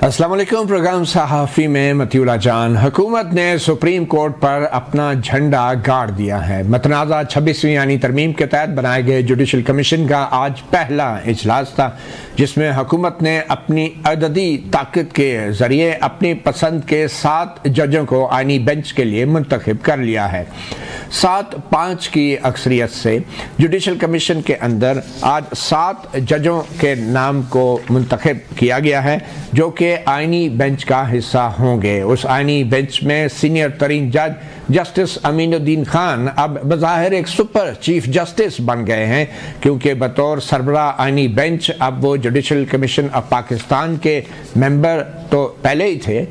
अस्सलाम वालेकुम। प्रोग्राम सहाफ़ी में मतियुल्लाह जान। हुकूमत ने सुप्रीम कोर्ट पर अपना झंडा गाड़ दिया है। मतनाज़ा 26वीं यानी तरमीम के तहत बनाए गए जुडिशल कमीशन का आज पहला इजलास था, जिसमें हुकूमत ने अपनी अददी ताकत के ज़रिए अपनी पसंद के 7 जजों को आइनी बेंच के लिए मुंतखब कर लिया है। 7-5 की अक्सरियत से जुडिशल कमीशन के अंदर आज 7 जजों के नाम को मुंतखब किया गया है, जो कि आइनी बेंच का हिस्सा होंगे। उस आइनी बेंच में सीनियर तरीन जज जस्टिस अमीनुद्दीन खान अब बज़ाहिर एक सुपर चीफ जस्टिस बन गए हैं, क्योंकि बतौर सरबराह आइनी बेंच अब वो जुडिशल कमीशन ऑफ पाकिस्तान के मेंबर तो पहले ही थे,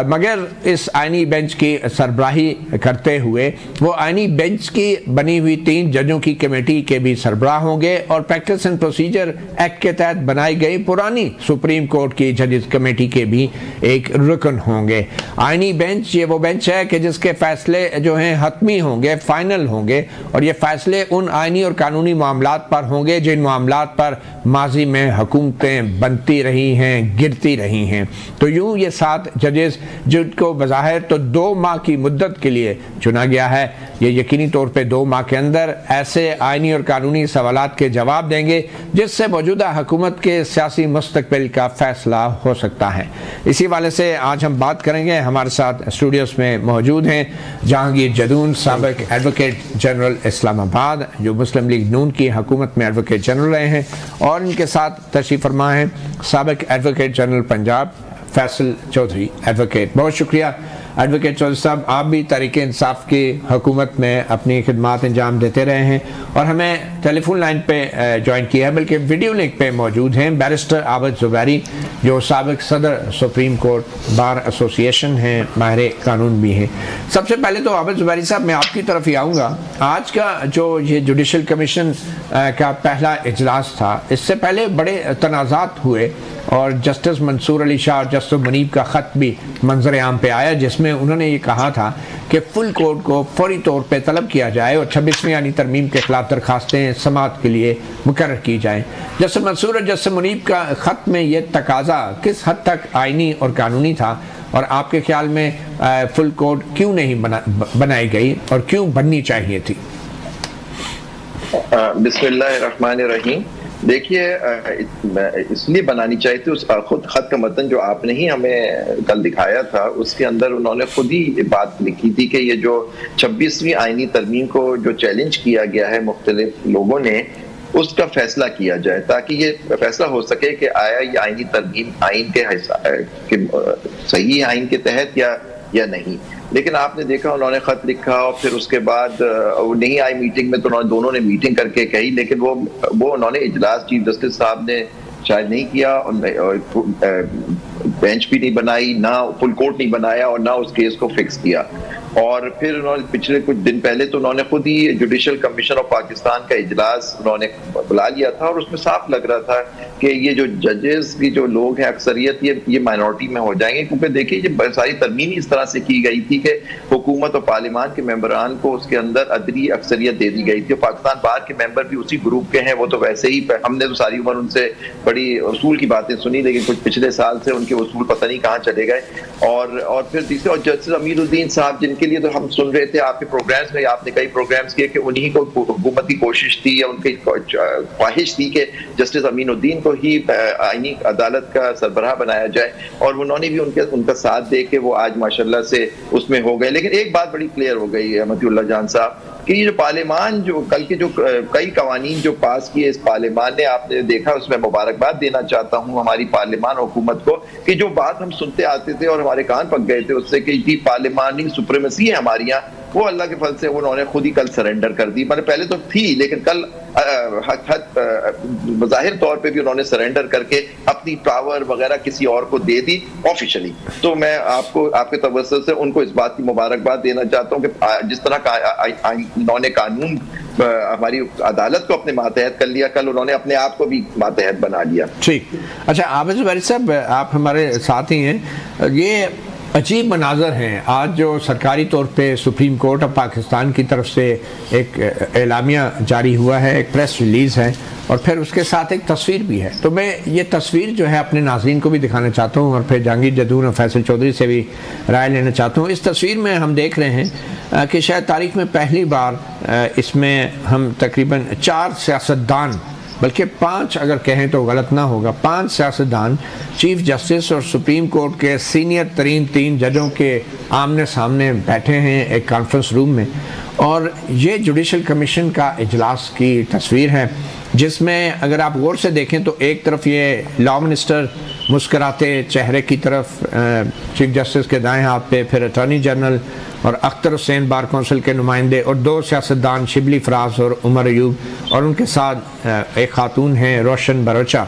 मगर इस आइनी बेंच की सरबराही करते हुए वो आइनी बेंच की बनी हुई 3 जजों की कमेटी के भी सरबराह होंगे और प्रैक्टिस एंड प्रोसीजर एक्ट के तहत बनाई गई पुरानी सुप्रीम कोर्ट की जजेस कमेटी के भी एक रुकन होंगे। आइनी बेंच ये वो बेंच है कि जिसके फैसले जो हैं हतमी होंगे, फाइनल होंगे, और ये फैसले उन आइनी और कानूनी मामलात पर होंगे जिन मामलात पर माजी में हुकूमतें बनती रही हैं, गिरती रही हैं। तो यूँ ये 7 जजेस जिनको बज़ाहिर तो 2 माह की मुद्दत के लिए चुना गया है, ये यकीनी तौर पे 2 माह के अंदर ऐसे आइनी और कानूनी सवालात के जवाब देंगे जिससे मौजूदा हुकूमत के सियासी मुस्तकबिल का फैसला हो सकता है। इसी वाले से आज हम बात करेंगे। हमारे साथ स्टूडियोस में मौजूद हैं जहांगीर जदून, साबिक एडवोकेट जनरल इस्लामाबाद, जो मुस्लिम लीग नून की हुकूमत में एडवोकेट जनरल रहे हैं, और इनके साथ तशरीफ़ फरमा हैं साबिक advocate general Punjab Faisal Chaudhry advocate. बहुत शुक्रिया एडवोकेट चौधरी साहब, आप भी तहरीक इंसाफ की हुकूमत में अपनी खिदमात अंजाम देते रहे हैं और हमें टेलीफोन लाइन पे ज्वाइन किया है, बल्कि वीडियो लिंक पे मौजूद हैं बैरिस्टर आबिद ज़ुबैरी, जो साबिक सदर सुप्रीम कोर्ट बार एसोसिएशन हैं, माहिर कानून भी हैं। सबसे पहले तो आबिद ज़ुबैरी साहब, मैं आपकी तरफ ही आऊँगा। आज का जो ये जुडिशल कमीशन का पहला इजलास था, इससे पहले बड़े तनाज़ात हुए और जस्टिस मंसूर अली शाह और जस्टिस मुनीब का ख़त भी मंजर आम पे आया, जिसमें उन्होंने ये कहा था कि फुल कोर्ट को फौरी तौर पे तलब किया जाए और 26वीं यानी तरमीम के खिलाफ दरखास्तें समाअत के लिए मुकर्रर की जाएँ। जस्टिस मंसूर और जस्टिस मुनीब का ख़त में ये तकाजा किस हद तक आइनी और कानूनी था, और आपके ख्याल में फुल कोर्ट क्यों नहीं बनाई गई और क्यों बननी चाहिए थी? बिस्मिल्लाहिर्रहमानिर्रहीम। देखिए, इसलिए बनानी चाहिए थी, उस खुद खत का मतन जो आपने ही हमें कल दिखाया था, उसके अंदर उन्होंने खुद ही बात लिखी थी कि ये जो 26वीं आइनी तरमीम को जो चैलेंज किया गया है मुख्तलिफ लोगों ने, उसका फैसला किया जाए ताकि ये फैसला हो सके कि आया ये आइनी तरमीम आइन के सही आइन के तहत या नहीं। लेकिन आपने देखा उन्होंने खत लिखा और फिर उसके बाद वो नहीं आई मीटिंग में, तो उन्होंने दोनों ने मीटिंग करके कही, लेकिन वो उन्होंने इजलास चीफ जस्टिस साहब ने शायद नहीं किया और बेंच भी नहीं बनाई, ना फुल कोर्ट नहीं बनाया और ना उस केस को फिक्स किया। और फिर उन्होंने पिछले कुछ दिन पहले तो उन्होंने खुद ही जुडिशल कमीशन ऑफ पाकिस्तान का इजलास उन्होंने बुला लिया था, और उसमें साफ लग रहा था कि ये जो जजेस की जो लोग हैं अक्सरियत ये माइनॉरिटी में हो जाएंगे, क्योंकि देखिए ये सारी तरमीम इस तरह से की गई थी कि हुकूमत और पार्लियामान के मेंबरान को उसके अंदर अदली अक्सरियत दे दी गई थी। पाकिस्तान बार के मेंबर भी उसी ग्रुप के हैं, वो तो वैसे ही, हमने तो सारी उम्र उनसे बड़ी उसूल की बातें सुनी, लेकिन कुछ पिछले साल से उनके उसूल पता नहीं कहाँ चले गए। और फिर तीसरे और जस्टिस अमीनुद्दीन साहब, जिनके लिए तो हम सुन रहे थे आपके प्रोग्राम्स में, आपने कई प्रोग्राम्स किए कि उन्हीं को हुकूमत की कोशिश थी या उनकी ख्वाहिश थी कि जस्टिस अमीनुद्दीन को ही आईनी अदालत का सरबराह बनाया जाए, और उन्होंने भी उनका साथ दे के वो आज माशाल्लाह से उसमें हो गए। लेकिन एक बात बड़ी क्लियर हो गई है मतियुल्लाह जान साहब कि ये जो पार्लियामान जो कल के जो कई कवानीन जो पास किए इस पार्लियामान ने, आपने देखा, उसमें मुबारकबाद देना चाहता हूँ हमारी पार्लियामान हुकूमत को कि जो बात हम सुनते आते थे और हमारे कान पक गए थे उससे कि पार्लियामानी सुप्रीमेसी है हमारी यहाँ, वो अल्लाह के फल से उन्होंने खुद ही कल सरेंडर कर दी। मतलब पहले तो थी, लेकिन कल ज़ाहिर तौर पे भी उन्होंने सरेंडर करके अपनी पावर वगैरह किसी और को दे दी ऑफिशियली। तो मैं आपको आपके तवज्जुह से उनको इस बात की मुबारकबाद देना चाहता हूँ कि जिस तरह का उन्होंने कानून हमारी अदालत को अपने मातहत कर लिया, कल उन्होंने अपने आप को भी मातहत बना लिया। ठीक, अच्छा आबिद ज़ुबैरी साहब, आप हमारे साथ ही हैं। ये अजीब मनाजर हैं। आज जो सरकारी तौर पे सुप्रीम कोर्ट ऑफ पाकिस्तान की तरफ से एक एलामिया जारी हुआ है, एक प्रेस रिलीज़ है, और फिर उसके साथ एक तस्वीर भी है। तो मैं ये तस्वीर जो है अपने नाज़रीन को भी दिखाना चाहता हूँ और फिर जहांगीर जदून और फैसल चौधरी से भी राय लेना चाहता हूँ। इस तस्वीर में हम देख रहे हैं कि शायद तारीख में पहली बार इसमें हम तकरीबन 4 सियासतदान, बल्कि 5 अगर कहें तो गलत ना होगा, 5 सियासतदान चीफ जस्टिस और सुप्रीम कोर्ट के सीनियर तरीन 3 जजों के आमने सामने बैठे हैं एक कॉन्फ्रेंस रूम में। और ये जुडिशल कमीशन का इजलास की तस्वीर है, जिसमें अगर आप गौर से देखें तो एक तरफ ये लॉ मिनिस्टर मुस्कराते चेहरे की तरफ चीफ जस्टिस के दाएं हाथ पे, फिर अटॉर्नी जनरल और अख्तर हुसैन बार कौंसिल के नुमाइंदे और 2 सियासतदान शिबली फराज और उमर अयूब, और उनके साथ एक खातून हैं रोशन बरोचा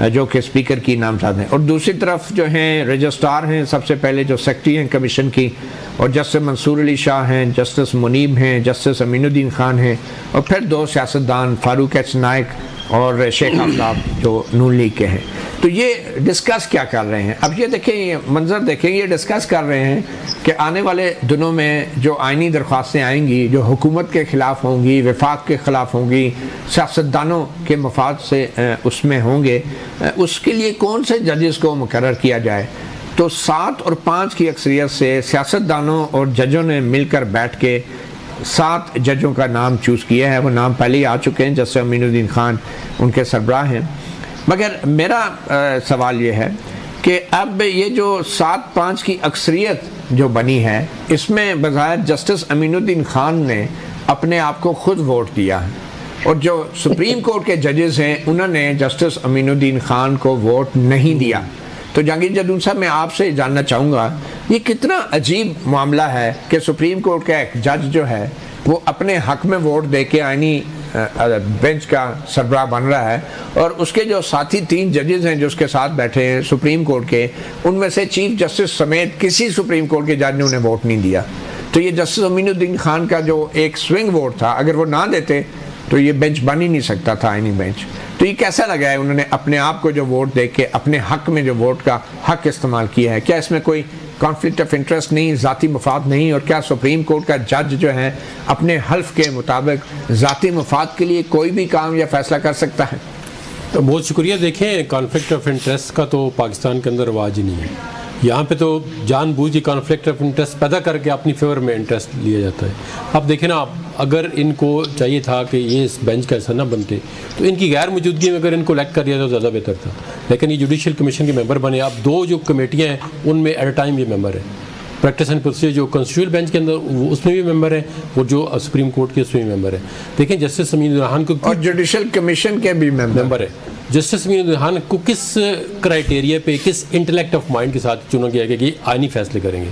जो कि स्पीकर की नामजद हैं। और दूसरी तरफ जो हैं रजिस्ट्रार हैं, सबसे पहले जो सेक्रेटरी हैं कमीशन की, और जस्टिस मंसूर अली शाह हैं, जस्टिस मुनीब हैं, जस्टिस अमीनुद्दीन खान हैं, और फिर 2 सियासतदान फारूक एच नायक और शेख आफ्ताब जो नून लीग के हैं। तो ये डिस्कस क्या कर रहे हैं? अब ये देखें, ये मंजर देखें, ये डिस्कस कर रहे हैं कि आने वाले दिनों में जो आइनी दरख्वास्तें आएंगी, जो हुकूमत के ख़िलाफ़ होंगी, वफाक के ख़िलाफ़ होंगी, सियासतदानों के मफाद से उसमें होंगे, उसके लिए कौन से जजेस को मुकर्रर किया जाए। तो 7 और 5 की अक्सरियत से सियासतदानों और जजों ने मिलकर बैठ के 7 जजों का नाम चूज़ किया है। वो नाम पहले ही आ चुके हैं, जस्टिस अमीनुद्दीन खान उनके सरबराह हैं। मगर मेरा सवाल ये है कि अब ये जो 7-5 की अक्सरियत जो बनी है, इसमें बज़ाहिर जस्टिस अमीनुद्दीन खान ने अपने आप को खुद वोट दिया है, और जो सुप्रीम कोर्ट के जजेस हैं उन्होंने जस्टिस अमीनुद्दीन खान को वोट नहीं दिया। तो जहांगीर जदून साहब, मैं आपसे जानना चाहूँगा, ये कितना अजीब मामला है कि सुप्रीम कोर्ट का एक जज जो है वो अपने हक में वोट दे के आइनी बेंच का सरबराह बन रहा है, और उसके जो साथी 3 जजेस हैं जो उसके साथ बैठे हैं सुप्रीम कोर्ट के, उनमें से चीफ जस्टिस समेत किसी सुप्रीम कोर्ट के जज ने उन्हें वोट नहीं दिया। तो ये जस्टिस अमीनुद्दीन खान का जो एक स्विंग वोट था, अगर वो ना देते तो ये बेंच बन ही नहीं सकता था, आइनी बेंच। तो ये कैसा लगा है उन्होंने अपने आप को जो वोट दे के अपने हक में जो वोट का हक इस्तेमाल किया है? क्या इसमें कोई कॉन्फ्लिक्ट ऑफ इंटरेस्ट नहीं, ज़ाती मफाद नहीं? और क्या सुप्रीम कोर्ट का जज जो है अपने हल्फ के मुताबिक ज़ाती मफाद के लिए कोई भी काम या फैसला कर सकता है? तो बहुत शुक्रिया। देखें, कॉन्फ्लिक्ट ऑफ इंटरेस्ट का तो पाकिस्तान के अंदर रवाज ही नहीं है। यहाँ पे तो जानबूझ के कॉन्फ्लिक्ट ऑफ इंटरेस्ट पैदा करके अपनी फेवर में इंटरेस्ट लिया जाता है। अब देखें ना, अगर इनको चाहिए था कि ये इस बेंच का ऐसा ना बनते, तो इनकी गैर मौजूदगी में अगर इनको इलेक्ट कर दिया तो ज़्यादा बेहतर था। लेकिन ये जुडिशल कमीशन के मेंबर बने। अब 2 जो कमेटियाँ हैं उनमें एट अ टाइम ये मेंबर है। प्रैक्टिस एंड प्रोसीजर जो कॉन्स्टिट्यूशनल बेंच के अंदर उसमें भी मेंबर है, और जो सुप्रीम कोर्ट के उसमें भी मेंबर है। देखें, जस्टिस अमीनुद्दीन खान को, और जुडिशल कमीशन के भी मेंबर है। जस्टिस अमीनुद्दीन खान को किस क्राइटेरिया पे, किस इंटेलेक्ट ऑफ माइंड के साथ चुना गया कि आईनी फैसले करेंगे?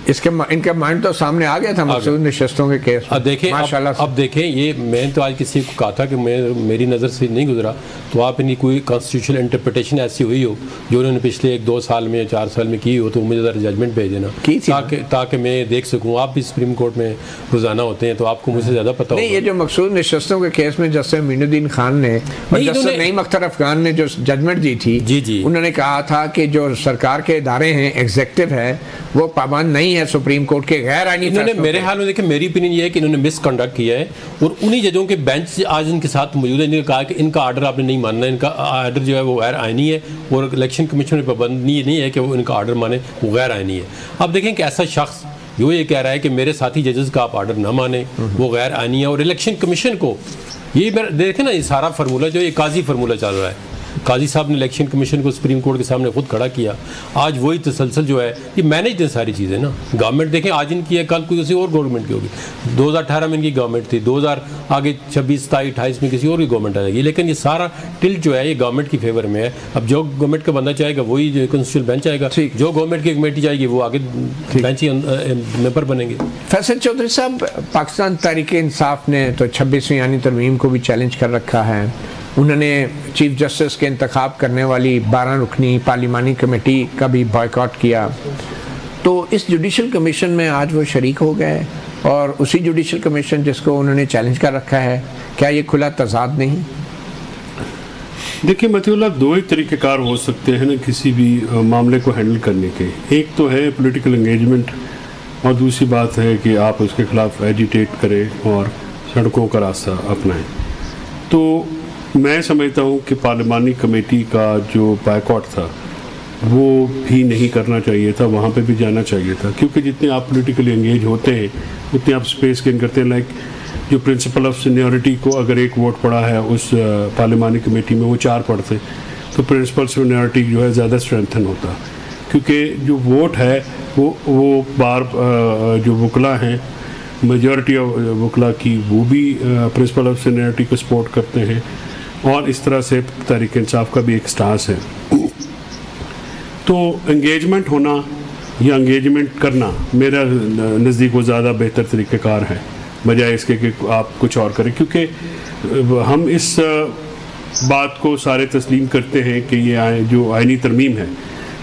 इनका माइंड तो सामने आ गया था मकसूद नशिस्तों के केस। अब देखें, अब देखें, ये मैंने तो आज किसी को कहा था कि मेरी नज़र से नहीं गुजरा, तो आप इनकी कोई कॉन्स्टिट्यूशनल इंटरप्रिटेशन ऐसी हुई हो जो उन्होंने पिछले 1-2 साल में 4 साल में की हो, तो मुझे ज़रा जजमेंट भेज देना ताकि मैं देख सकूँ। आप भी सुप्रीम कोर्ट में रोजाना होते हैं तो आपको मुझसे ज़्यादा पता होगा। ये जो मकसूद नशिस्तों के केस में जस्टिस अमीनुद्दीन खान ने और जस्टिस नईम अख्तर अफगान ने जो जजमेंट दी थी, जी, उन्होंने कहा था कि जो सरकार के इदारे हैं, एग्जीक्यूटिव है, वो पाबंद नहीं है सुप्रीम कोर्ट के गैर आईनी फैसलों पे। मेरे हाल में देखिए, मेरी ओपिनियन ये है कि इन्होंने मिसकंडक्ट किया है, और उन्हीं जजों के बेंच आज इनके साथ मौजूद है, इन्होंने कहा कि इनका आर्डर आपने नहीं मानना, इनका आर्डर जो है वो गैर आईनी है, और इलेक्शन कमीशन में पाबंदी नहीं है कि वो इनका आर्डर माने, वो गैर आईनी है। अब देखें कि ऐसा शख्स जो ये कह रहा है कि मेरे साथी जजेस का आप आर्डर ना माने, वो गैर आईनी है, और इलेक्शन कमीशन को ये देखें ना, ये सारा फार्मूला जो ये काजी फार्मूला चल रहा है। काजी साहब ने इलेक्शन कमीशन को सुप्रीम कोर्ट के सामने खुद खड़ा किया। आज वही तसलसल जो है ये मैनेज है सारी चीज़ें ना। गवर्नमेंट देखें आज इनकी है, कल कोई किसी और गवर्नमेंट की होगी। 2018 में इनकी गवर्नमेंट थी, 2000 आगे 26, 27, 28 में किसी और की गवर्नमेंट आ जाएगी। लेकिन ये सारा टिल्ट जो है ये गवर्नमेंट की फेवर में है। अब जो गवर्नमेंट का बंदा चाहेगा वही कॉन्स्टिट्यूशनल बेंच आएगा, जो गवर्नमेंट की कमेटी जाएगी वो आगे बेंच ही मेंबर बनेंगे। फैसल चौधरी साहब, पाकिस्तान तहरीक इंसाफ ने तो 26वीं यानी तरमीम को भी चैलेंज कर रखा है। उन्होंने चीफ जस्टिस के इंतखाब करने वाली 12 रुकनी पार्लिमानी कमेटी का भी बॉयकॉट किया। तो इस जुडिशल कमीशन में आज वो शरीक हो गए, और उसी जुडिशल कमीशन जिसको उन्होंने चैलेंज कर रखा है, क्या ये खुला तजाद नहीं? देखिए मतीउल्लाह, दो ही तरीक़ेकार हो सकते हैं ना किसी भी मामले को हैंडल करने के। एक तो है पॉलिटिकल एंगेजमेंट और दूसरी बात है कि आप उसके ख़िलाफ़ एजिटेट करें और सड़कों का रास्ता अपनाएं। तो मैं समझता हूँ कि पार्लिमानी कमेटी का जो बायकॉट था वो भी नहीं करना चाहिए था, वहाँ पे भी जाना चाहिए था, क्योंकि जितने आप पॉलिटिकली एंगेज होते हैं उतने आप स्पेस गेन करते हैं। लाइक जो प्रिंसिपल ऑफ सीनियरिटी को अगर एक वोट पड़ा है उस पार्लिमानी कमेटी में, वो 4 पढ़ते तो प्रिंसिपल सीनियरिटी जो है ज़्यादा स्ट्रेंथन होता, क्योंकि जो वोट है वो जो वकला हैं, मेजॉरिटी ऑफ वकला की वो भी प्रिंसिपल ऑफ सीनियरिटी को सपोर्ट करते हैं, और इस तरह से तहरीक इंसाफ का भी एक स्टांस है। तो एंगेजमेंट होना या एंगेजमेंट करना मेरा नज़दीक वो ज़्यादा बेहतर तरीक़ेकार है बजाय इसके कि आप कुछ और करें, क्योंकि हम इस बात को सारे तस्लीम करते हैं कि ये जो आइनी तरमीम है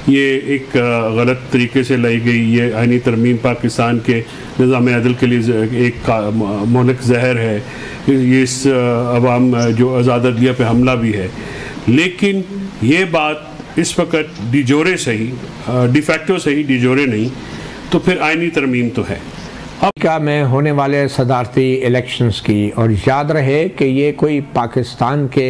ये एक गलत तरीके से लाई गई। ये आइनी तरमीम पाकिस्तान के निज़ाम अदल के लिए एक मोहलक जहर है, ये इस अवाम जो आज़ादिया पे हमला भी है। लेकिन ये बात इस वक्त डिजोरे सही, डिफैक्टो सही, डिजोरे नहीं, तो फिर आइनी तरमीम तो है। अमेरिका में होने वाले सदारती इलेक्शंस की, और याद रहे कि ये कोई पाकिस्तान के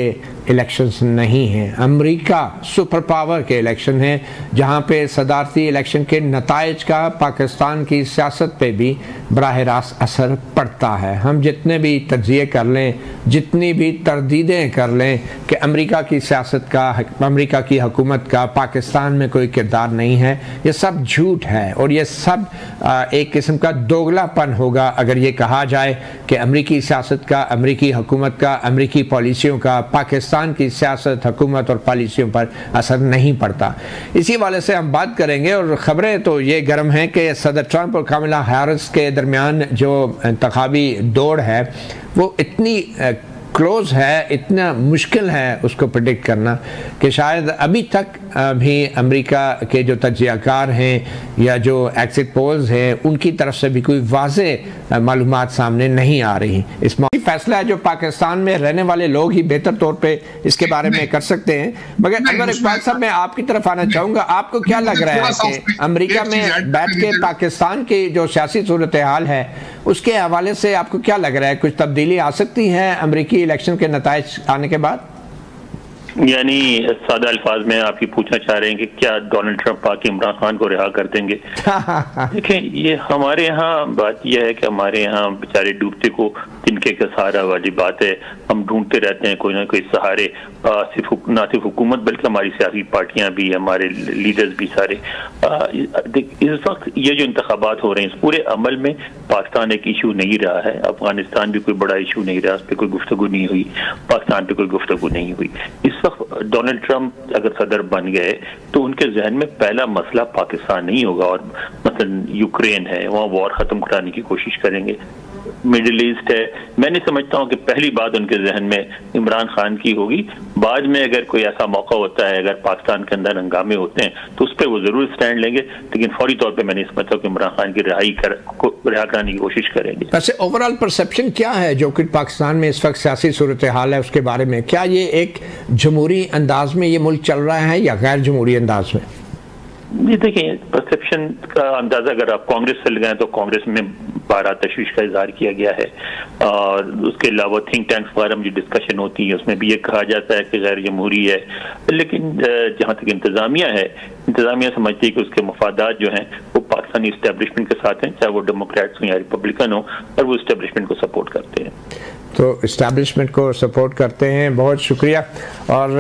इलेक्शंस नहीं हैं, अमेरिका सुपर पावर के इलेक्शन हैं, जहां पे सदारती इलेक्शन के नताइज का पाकिस्तान की सियासत पे भी बराह रास्त असर पड़ता है। हम जितने भी तज्जिए कर लें, जितनी भी तरदीदें कर लें कि अमेरिका की सियासत का, अमेरिका की हुकूमत का पाकिस्तान में कोई किरदार नहीं है, ये सब झूठ है। और ये सब एक किस्म का दोगलापन होगा अगर ये कहा जाए कि अमेरिकी सियासत का, अमेरिकी हुकूमत का, अमेरिकी पॉलिसियों का पाकिस्तान की सियासत, हुकूमत और पॉलिसियों पर असर नहीं पड़ता। इसी वाले से हम बात करेंगे, और ख़बरें तो ये गर्म हैं कि सदर ट्रंप और कामिला हैरिस के दरमियान जो इंतखाबी दौड़ है वो इतनी क्लोज है, इतना मुश्किल है उसको प्रेडिक्ट करना कि शायद अभी तक भी अमेरिका के जो तज्जियाकार हैं या जो एग्जिट पोल्स हैं उनकी तरफ से भी कोई वाज़ेह मालूमात सामने नहीं आ रही। इस फैसला है जो पाकिस्तान में रहने वाले लोग ही बेहतर तौर पे इसके बारे में कर सकते हैं। मगर अगर इकबाल साहब मैं आपकी तरफ आना चाहूँगा, आपको क्या लग रहा है कि अमेरिका में बैठ के पाकिस्तान की जो सियासी सूरत हाल है उसके हवाले से आपको क्या लग रहा है, कुछ तब्दीली आ सकती है अमेरिकी इलेक्शन के नताइज आने के बाद? यानी सादा अल्फाज में आप ये पूछना चाह रहे हैं कि क्या डोनाल्ड ट्रंप आके इमरान खान को रिहा कर देंगे? देखें, ये हमारे यहाँ बात यह है कि हमारे यहाँ बेचारे डूबते को तिनके का सहारा वाली बात है। हम ढूंढते रहते हैं कोई ना कोई सहारे, ना सिर्फ हुकूमत बल्कि हमारी सियासी पार्टियां भी, हमारे लीडर्स भी सारे। इस वक्त ये जो इंतखाबात हो रहे हैं इस पूरे अमल में पाकिस्तान एक इशू नहीं रहा है, अफगानिस्तान भी कोई बड़ा इशू नहीं रहा, उस पर कोई गुफ्तगू नहीं हुई, पाकिस्तान पे कोई गुफ्तगू नहीं हुई। इस वक्त डोनाल्ड ट्रंप अगर सदर बन गए तो उनके जहन में पहला मसला पाकिस्तान नहीं होगा और मतलब यूक्रेन है, वहाँ वॉर खत्म कराने की कोशिश करेंगे, मिडिल ईस्ट है। मैं नहीं समझता हूँ कि पहली बात उनके जहन में इमरान खान की होगी। बाद में अगर कोई ऐसा मौका होता है, अगर पाकिस्तान के अंदर हंगामे होते हैं तो उस पर वो जरूर स्टैंड लेंगे, लेकिन फौरी तौर पे मैं नहीं समझता कि इमरान खान की रिहा कराने की कोशिश करेंगे। वैसे ओवरऑल परसेप्शन क्या है जो कि पाकिस्तान में इस वक्त सियासी सूरत हाल है उसके बारे में? क्या ये एक जमहूरी अंदाज में ये मुल्क चल रहा है या गैर जमहूरी अंदाज में? ये देखिए, परसेप्शन का अंदाजा अगर आप कांग्रेस से लगाएं तो कांग्रेस में 12 तशवीश का इजहार किया गया है, और उसके अलावा थिंक टैंक्स वगैरह में जो डिस्कशन होती है उसमें भी ये कहा जाता है कि गैर जमहूरी है। लेकिन जहाँ तक इंतजामिया है, इंतजामिया समझती है कि उसके मफादात जो हैं वो पाकिस्तानी इस्टेब्लिशमेंट के साथ हैं, चाहे वो डेमोक्रेट्स हो या रिपब्लिकन हो, और वो इस्टेब्लिशमेंट को सपोर्ट करते हैं। तो इस्टेब्लिशमेंट को सपोर्ट करते हैं। बहुत शुक्रिया। और